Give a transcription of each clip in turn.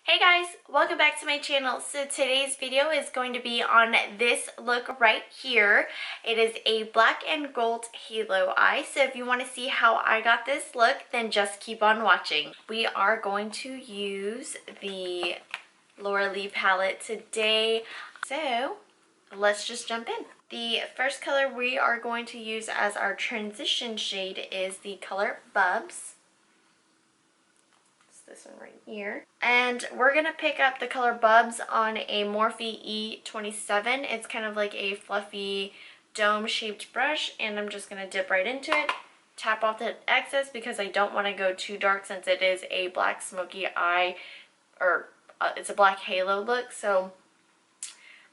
Hey guys, welcome back to my channel. So today's video is going to be on this look right here. It is a black and gold halo eye. So if you want to see how I got this look, then just keep on watching. We are going to use the Laura Lee palette today. So let's just jump in. The first color we are going to use as our transition shade is the color Bubs. This one right here, and we're gonna pick up the color Bubs on a Morphe E27. It's kind of like a fluffy dome shaped brush, and I'm just gonna dip right into it, tap off the excess because I don't want to go too dark since it is a black smoky eye, or it's a black halo look. So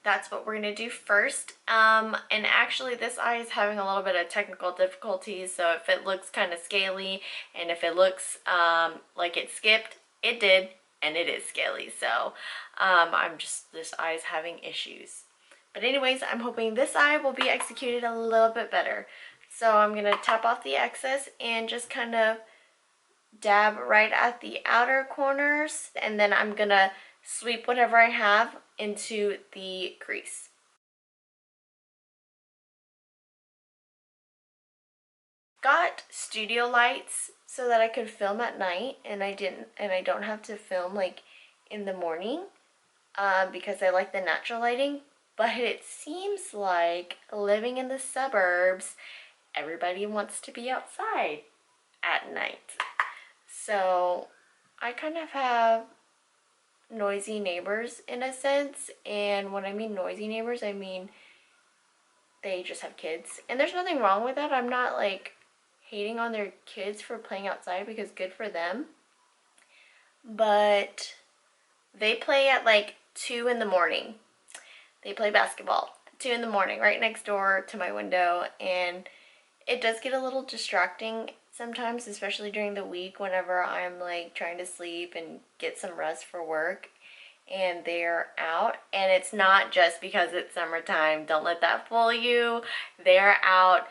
that's what we're gonna do first. And actually this eye is having a little bit of technical difficulties, so if it looks kind of scaly and if it looks like it skipped, it did, and it is scaly. So this eye is having issues. But anyways, I'm hoping this eye will be executed a little bit better. So I'm gonna tap off the excess and just kind of dab right at the outer corners, and then I'm gonna sweep whatever I have into the crease. Got studio lights so that I could film at night, and I don't have to film like in the morning because I like the natural lighting. But it seems like living in the suburbs, everybody wants to be outside at night. So I kind of have noisy neighbors in a sense, and when I mean noisy neighbors, I mean they just have kids, and there's nothing wrong with that. I'm not like hating on their kids for playing outside, because good for them, but they play at like 2 in the morning. They play basketball at 2 in the morning right next door to my window, and it does get a little distracting sometimes, especially during the week whenever I'm like trying to sleep and get some rest for work and they're out. And it's not just because it's summertime, don't let that fool you. They're out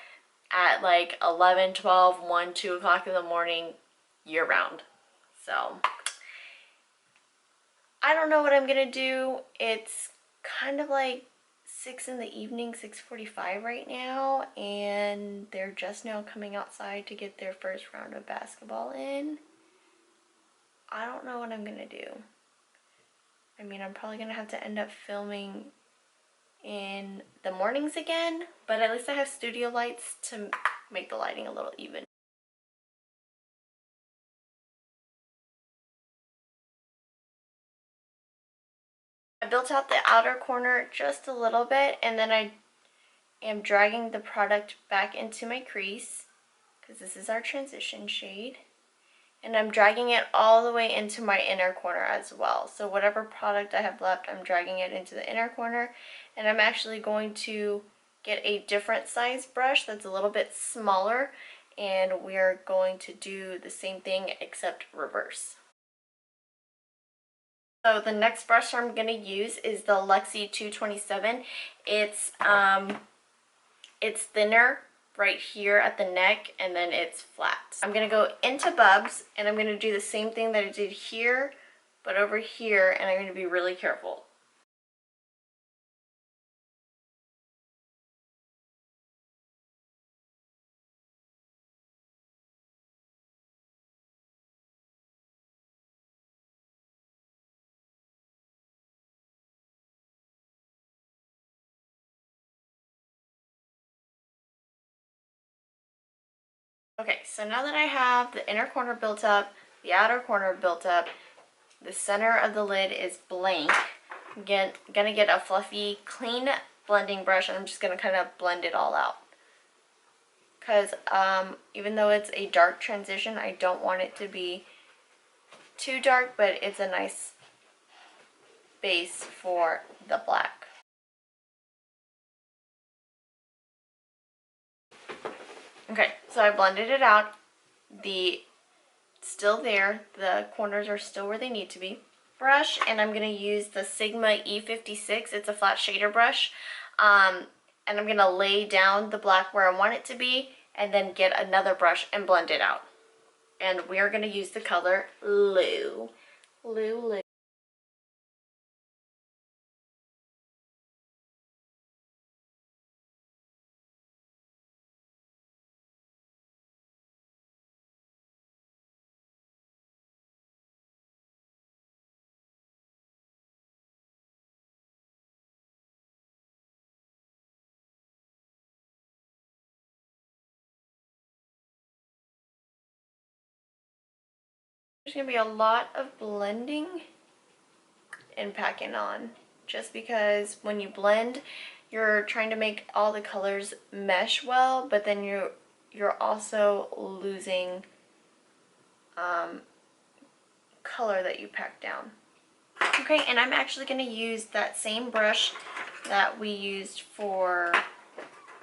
at like 11, 12, 1, 2 o'clock in the morning year round. So I don't know what I'm gonna do. It's kind of like 6 in the evening, 6:45 right now, and they're just now coming outside to get their first round of basketball in. I don't know what I'm gonna do. I mean, I'm probably gonna have to end up filming in the mornings again, but at least I have studio lights to make the lighting a little even. I built out the outer corner just a little bit, and then I am dragging the product back into my crease because this is our transition shade, and I'm dragging it all the way into my inner corner as well. So whatever product I have left, I'm dragging it into the inner corner, and I'm actually going to get a different size brush that's a little bit smaller, and we're going to do the same thing except reverse. So the next brush I'm going to use is the Luxie 227. It's thinner right here at the neck, and then it's flat. I'm going to go into Bubs, and I'm going to do the same thing that I did here, but over here, and I'm going to be really careful. Okay, so now that I have the inner corner built up, the outer corner built up, the center of the lid is blank, I'm gonna get a fluffy, clean blending brush, and I'm just gonna kind of blend it all out. Because even though it's a dark transition, I don't want it to be too dark, but it's a nice base for the black. Okay, so I blended it out. Still there, the corners are still where they need to be. Brush, and I'm going to use the Sigma E56. It's a flat shader brush, and I'm going to lay down the black where I want it to be, and then get another brush and blend it out. And we are going to use the color Lou. There's going to be a lot of blending and packing on, just because when you blend, you're trying to make all the colors mesh well, but then you're also losing color that you pack down. Okay, and I'm actually going to use that same brush that we used for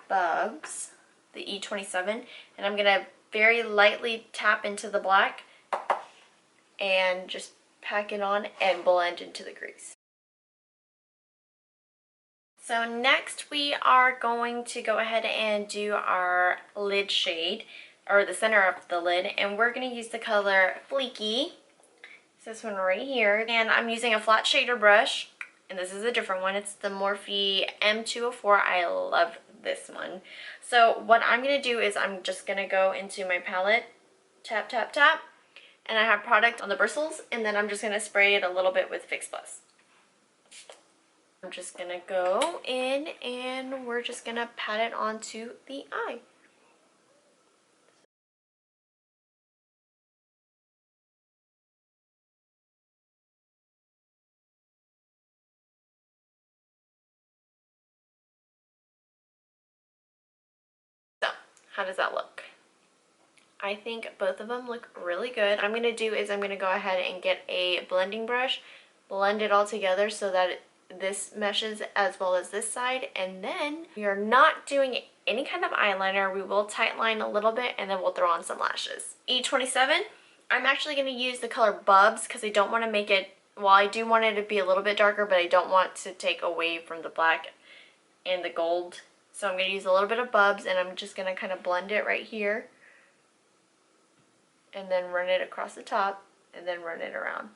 Bubs, the E27, and I'm going to very lightly tap into the black and just pack it on and blend into the crease. So next we are going to go ahead and do our lid shade, or the center of the lid, and we're going to use the color Fleeky. It's this one right here, and I'm using a flat shader brush, and this is a different one. It's the Morphe M204. I love this one. So what I'm going to do is I'm just going to go into my palette, tap, tap, tap, and I have product on the bristles, and then I'm just going to spray it a little bit with Fix Plus. I'm just going to go in and we're just going to pat it onto the eye. So, how does that look? I think both of them look really good. What I'm going to do is I'm going to go ahead and get a blending brush, blend it all together so that this meshes as well as this side, and then we are not doing any kind of eyeliner. We will tight line a little bit and then we'll throw on some lashes. E27, I'm actually going to use the color Bubs because I don't want to make it, well, I do want it to be a little bit darker, but I don't want to take away from the black and the gold. So I'm going to use a little bit of Bubs, and I'm just going to kind of blend it right here and then run it across the top and then run it around.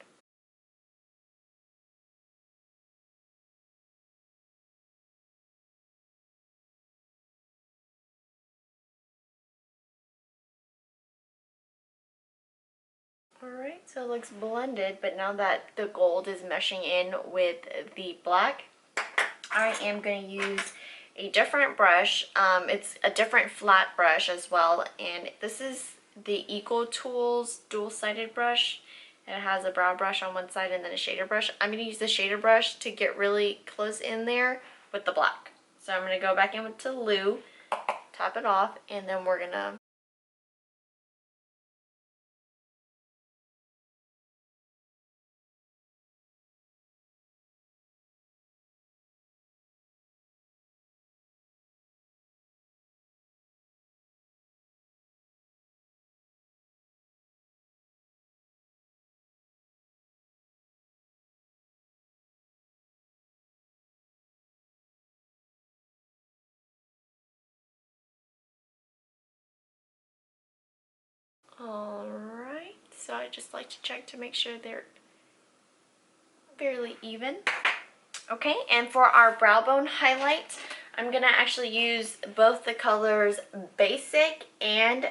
Alright, so it looks blended, but now that the gold is meshing in with the black, I am going to use a different brush. It's a different flat brush as well, and this is the Eco Tools dual-sided brush. And it has a brow brush on one side and then a shader brush. I'm going to use the shader brush to get really close in there with the black. So I'm going to go back in with the Lou, top it off, and then we're going to Alright, so I just like to check to make sure they're fairly even. Okay, and for our brow bone highlight, I'm going to actually use both the colors Basic and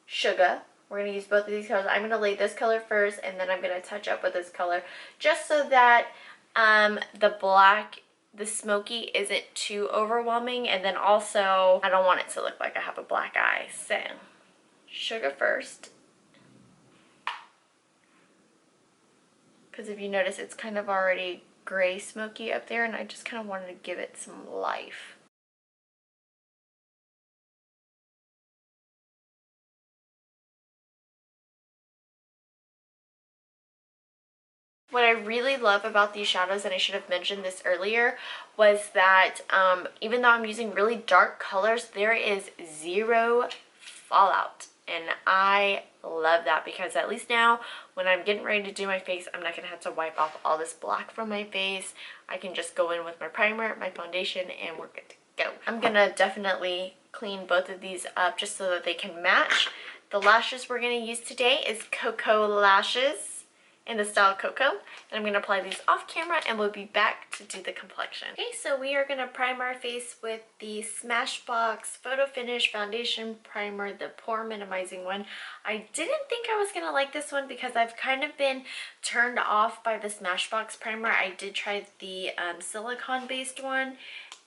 Sugar. We're going to use both of these colors. I'm going to lay this color first, and then I'm going to touch up with this color, just so that the black, the smoky isn't too overwhelming, and then also I don't want it to look like I have a black eye. So, Sugar first. Because if you notice, it's kind of already gray smoky up there, and I just kind of wanted to give it some life. What I really love about these shadows, and I should have mentioned this earlier, was that even though I'm using really dark colors, there is zero fallout. And I love that, because at least now when I'm getting ready to do my face, I'm not going to have to wipe off all this black from my face. I can just go in with my primer, my foundation, and we're good to go. I'm going to definitely clean both of these up just so that they can match. The lashes we're going to use today is Koko lashes in the style Koko, and I'm going to apply these off camera and we'll be back to do the complexion. Okay, so we are going to prime our face with the Smashbox Photo Finish Foundation Primer, the pore minimizing one. I didn't think I was going to like this one because I've kind of been turned off by the Smashbox primer. I did try the silicone based one,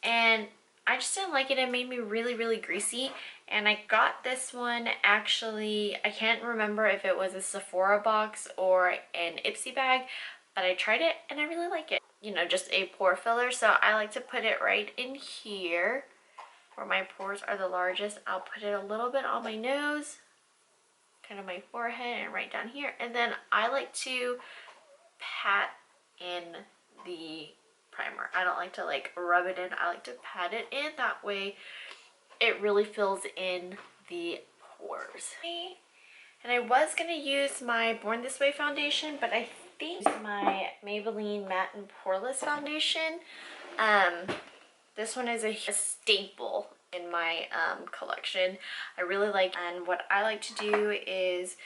and I just didn't like it. It made me really, really greasy. And I got this one actually, I can't remember if it was a Sephora box or an Ipsy bag, but I tried it and I really like it. You know, just a pore filler. So I like to put it right in here where my pores are the largest. I'll put it a little bit on my nose, kind of my forehead, and right down here. And then I like to pat in the primer. I don't like to like rub it in. I like to pat it in. That way it really fills in the pores. And I was going to use my Born This Way foundation, but I think my Maybelline Matte and Poreless foundation. This one is a staple in my collection. I really like, and what I like to do is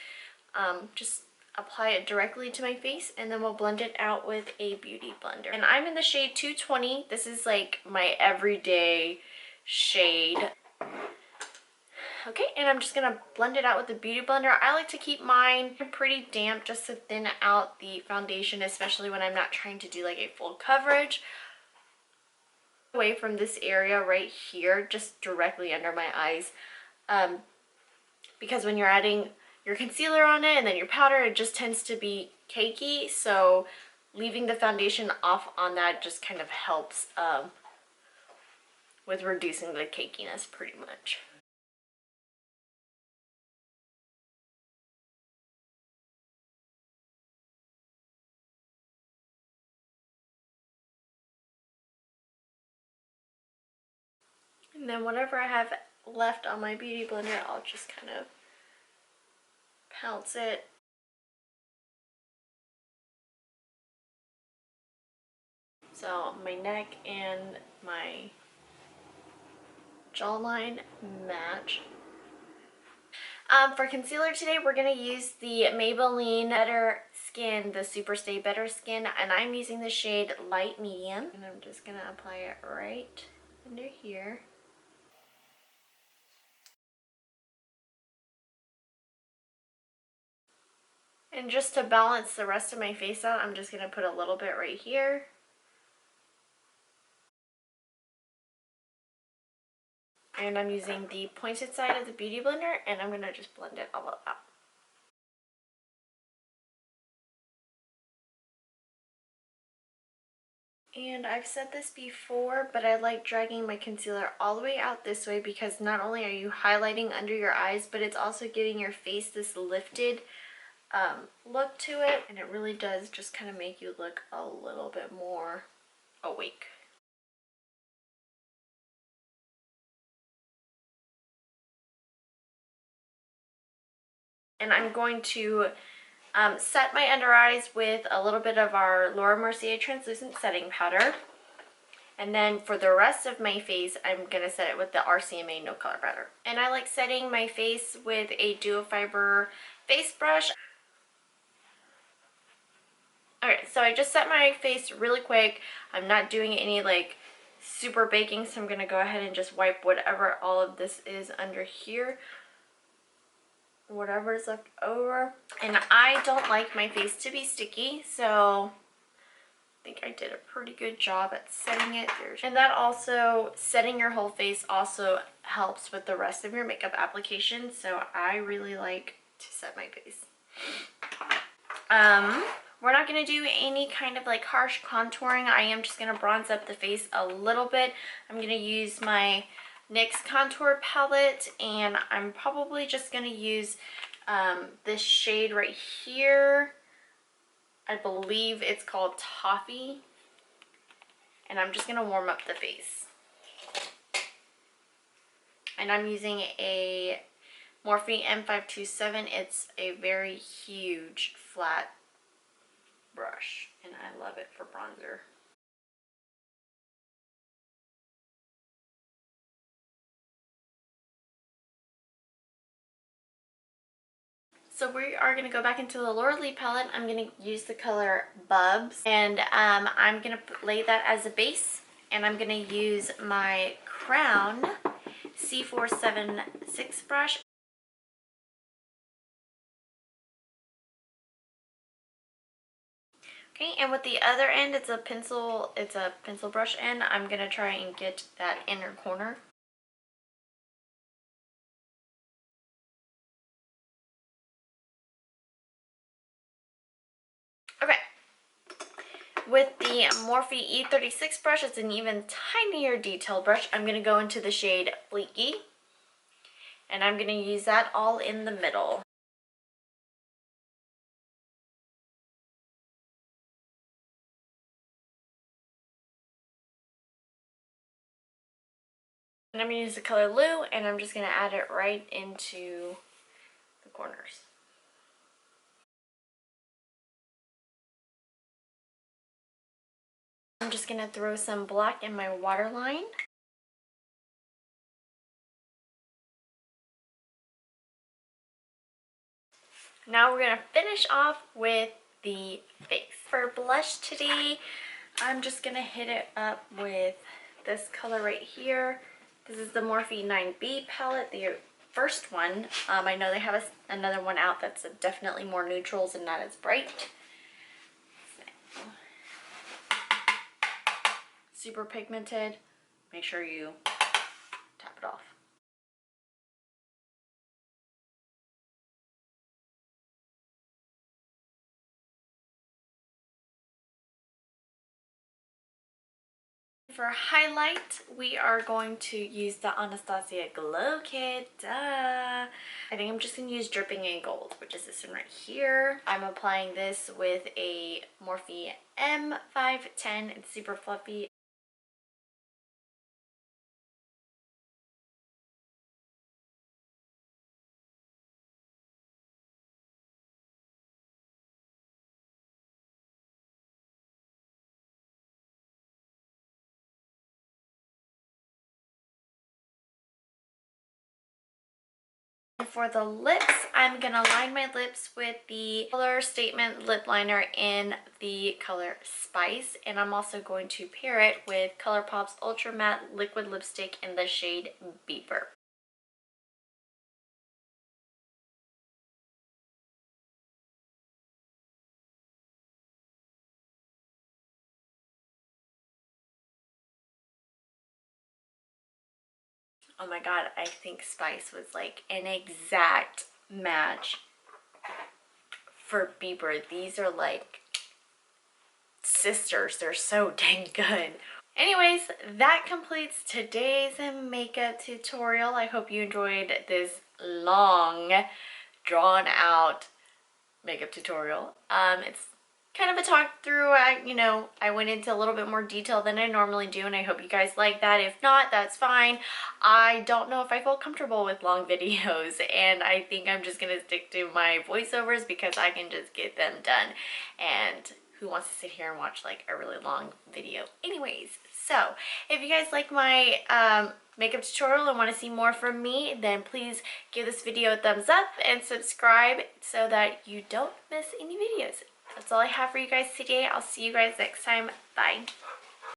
just apply it directly to my face, and then we'll blend it out with a beauty blender. And I'm in the shade 220. This is like my everyday shade. Okay, and I'm just gonna blend it out with the beauty blender. I like to keep mine pretty damp just to thin out the foundation, especially when I'm not trying to do like a full coverage. Away from this area right here, just directly under my eyes, because when you're adding your concealer on it and then your powder, it just tends to be cakey. So leaving the foundation off on that just kind of helps with reducing the cakiness pretty much. And then whatever I have left on my beauty blender, I'll just kind of pounce it. So my neck and my jawline match. For concealer today, we're going to use the Maybelline Better Skin, the Super Stay Better Skin, and I'm using the shade Light Medium. And I'm just going to apply it right under here. And just to balance the rest of my face out, I'm just going to put a little bit right here. And I'm using the pointed side of the Beauty Blender, and I'm going to just blend it all out. And I've said this before, but I like dragging my concealer all the way out this way because not only are you highlighting under your eyes, but it's also giving your face this lifted look to it, and it really does just kind of make you look a little bit more awake. And I'm going to set my under eyes with a little bit of our Laura Mercier translucent setting powder. And then for the rest of my face, I'm going to set it with the RCMA No Color Powder. And I like setting my face with a duo fiber face brush. Alright, so I just set my face really quick. I'm not doing any like super baking, so I'm going to go ahead and just wipe whatever all of this is under here. Whatever's left over. And I don't like my face to be sticky, so I think I did a pretty good job at setting it. And that also, setting your whole face also helps with the rest of your makeup application, so I really like to set my face. We're not going to do any kind of like harsh contouring. I am just going to bronze up the face a little bit. I'm going to use my NYX contour palette, and I'm probably just going to use this shade right here. I believe it's called Toffee, and I'm just going to warm up the face. And I'm using a Morphe M527. It's a very huge flat brush, and I love it for bronzer. So we are going to go back into the Laura Lee palette. I'm going to use the color Bubs, and I'm going to lay that as a base, and I'm going to use my Crown C476 brush. Okay, and with the other end, it's a pencil brush end. I'm gonna try and get that inner corner. Okay. With the Morphe E36 brush, it's an even tinier detail brush. I'm gonna go into the shade Fleeky, and I'm gonna use that all in the middle. And I'm going to use the color Lou, and I'm just going to add it right into the corners. I'm just going to throw some black in my waterline. Now we're going to finish off with the face. For blush today, I'm just going to hit it up with this color right here. This is the Morphe 9B palette, the first one. I know they have another one out that's definitely more neutrals and not as bright. Super pigmented. Make sure you tap it off. For highlight, we are going to use the Anastasia Glow Kit. Duh! I think I'm just going to use Dripping in Gold, which is this one right here. I'm applying this with a Morphe M510. It's super fluffy. For the lips, I'm going to line my lips with the Color Statement Lip Liner in the color Spice. And I'm also going to pair it with Colourpop's Ultra Matte Liquid Lipstick in the shade Beeper. Oh my god, I think Spice was like an exact match for Bieber. These are like sisters. They're so dang good. Anyways, that completes today's makeup tutorial. I hope you enjoyed this long, drawn out makeup tutorial. It's kind of a talk through. I went into a little bit more detail than I normally do, and I hope you guys like that. If not, that's fine. I don't know if I feel comfortable with long videos, and I think I'm just gonna stick to my voiceovers because I can just get them done. And who wants to sit here and watch like a really long video? Anyways, so if you guys like my makeup tutorial and want to see more from me, then please give this video a thumbs up and subscribe so that you don't miss any videos. That's all I have for you guys today. I'll see you guys next time. Bye.